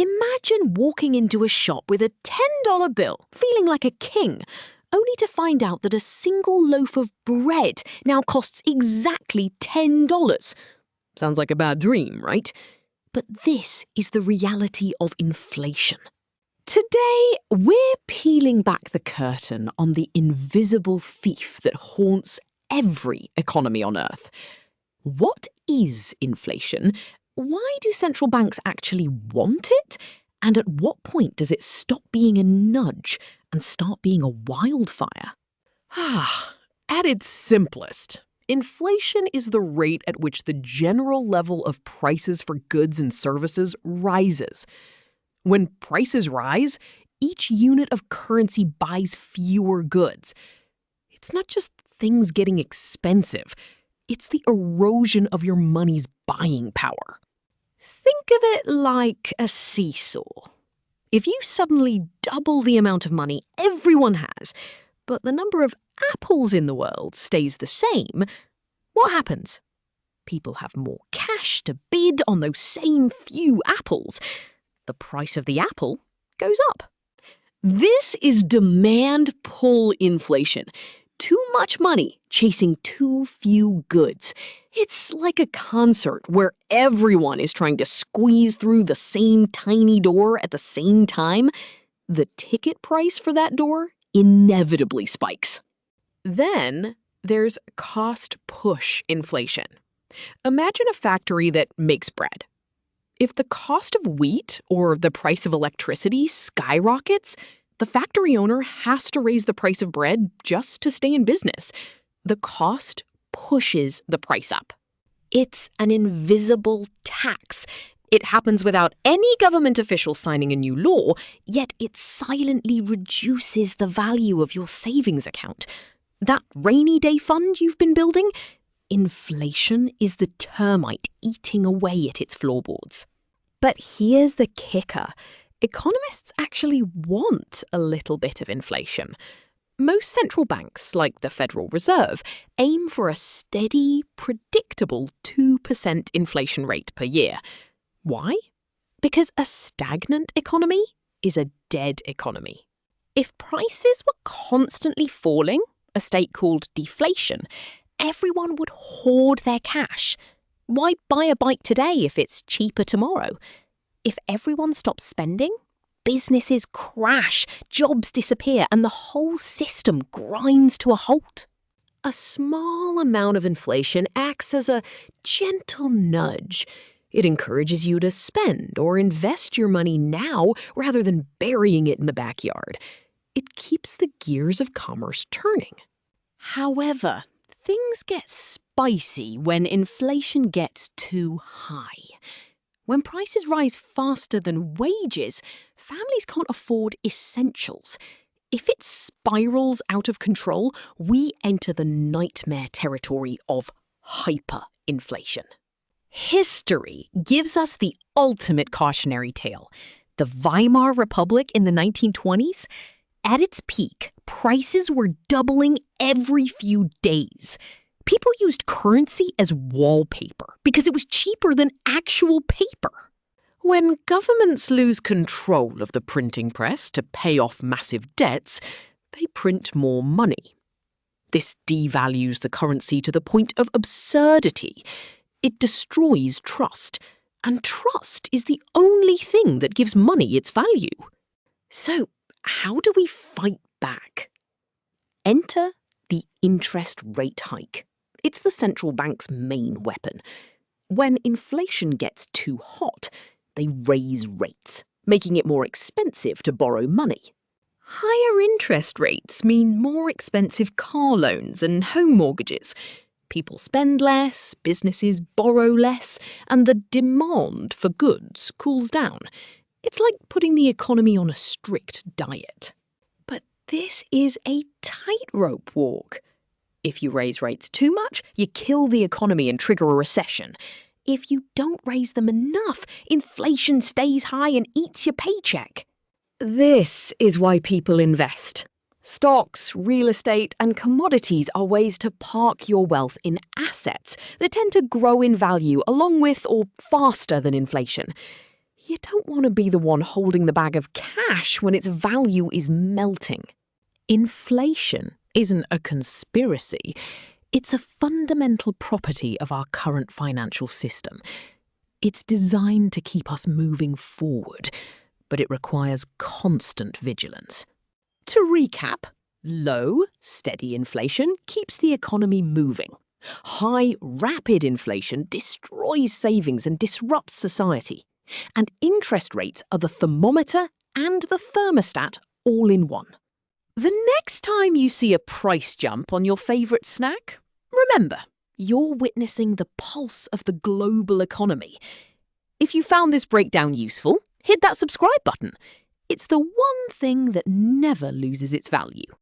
Imagine walking into a shop with a $10 bill, feeling like a king, only to find out that a single loaf of bread now costs exactly $10. Sounds like a bad dream, right? But this is the reality of inflation. Today, we're peeling back the curtain on the invisible thief that haunts every economy on Earth. What is inflation? Why do central banks actually want it? And at what point does it stop being a nudge and start being a wildfire? At its simplest, inflation is the rate at which the general level of prices for goods and services rises. When prices rise, each unit of currency buys fewer goods. It's not just things getting expensive. It's the erosion of your money's buying power. Think of it like a seesaw. If you suddenly double the amount of money everyone has, but the number of apples in the world stays the same, what happens? People have more cash to bid on those same few apples. The price of the apple goes up. This is demand pull inflation. Too much money chasing too few goods. It's like a concert where everyone is trying to squeeze through the same tiny door at the same time. The ticket price for that door inevitably spikes. Then there's cost push inflation. Imagine a factory that makes bread. If the cost of wheat or the price of electricity skyrockets, the factory owner has to raise the price of bread just to stay in business. The cost pushes the price up. It's an invisible tax. It happens without any government official signing a new law, yet it silently reduces the value of your savings account. That rainy day fund you've been building? Inflation is the termite eating away at its floorboards. But here's the kicker. Economists actually want a little bit of inflation. Most central banks, like the Federal Reserve, aim for a steady, predictable 2% inflation rate per year. Why? Because a stagnant economy is a dead economy. If prices were constantly falling, a state called deflation, everyone would hoard their cash. Why buy a bike today if it's cheaper tomorrow? If everyone stops spending, businesses crash, jobs disappear, and the whole system grinds to a halt. A small amount of inflation acts as a gentle nudge. It encourages you to spend or invest your money now rather than burying it in the backyard. It keeps the gears of commerce turning. However, things get spicy when inflation gets too high. When prices rise faster than wages, families can't afford essentials. If it spirals out of control, we enter the nightmare territory of hyperinflation. History gives us the ultimate cautionary tale. The Weimar Republic in the 1920s? At its peak, prices were doubling every few days. People used currency as wallpaper because it was cheaper than actual paper. When governments lose control of the printing press to pay off massive debts, they print more money. This devalues the currency to the point of absurdity. It destroys trust, and trust is the only thing that gives money its value. So, how do we fight back? Enter the interest rate hike. It's the central bank's main weapon. When inflation gets too hot, they raise rates, making it more expensive to borrow money. Higher interest rates mean more expensive car loans and home mortgages. People spend less, businesses borrow less, and the demand for goods cools down. It's like putting the economy on a strict diet. But this is a tightrope walk. If you raise rates too much, you kill the economy and trigger a recession. If you don't raise them enough, inflation stays high and eats your paycheck. This is why people invest. Stocks, real estate, and commodities are ways to park your wealth in assets that tend to grow in value along with or faster than inflation. You don't want to be the one holding the bag of cash when its value is melting. Inflation isn't a conspiracy. It's a fundamental property of our current financial system. It's designed to keep us moving forward, but it requires constant vigilance. To recap, low, steady inflation keeps the economy moving. High, rapid inflation destroys savings and disrupts society. And interest rates are the thermometer and the thermostat all in one. The next time you see a price jump on your favourite snack, remember, you're witnessing the pulse of the global economy. If you found this breakdown useful, hit that subscribe button. It's the one thing that never loses its value.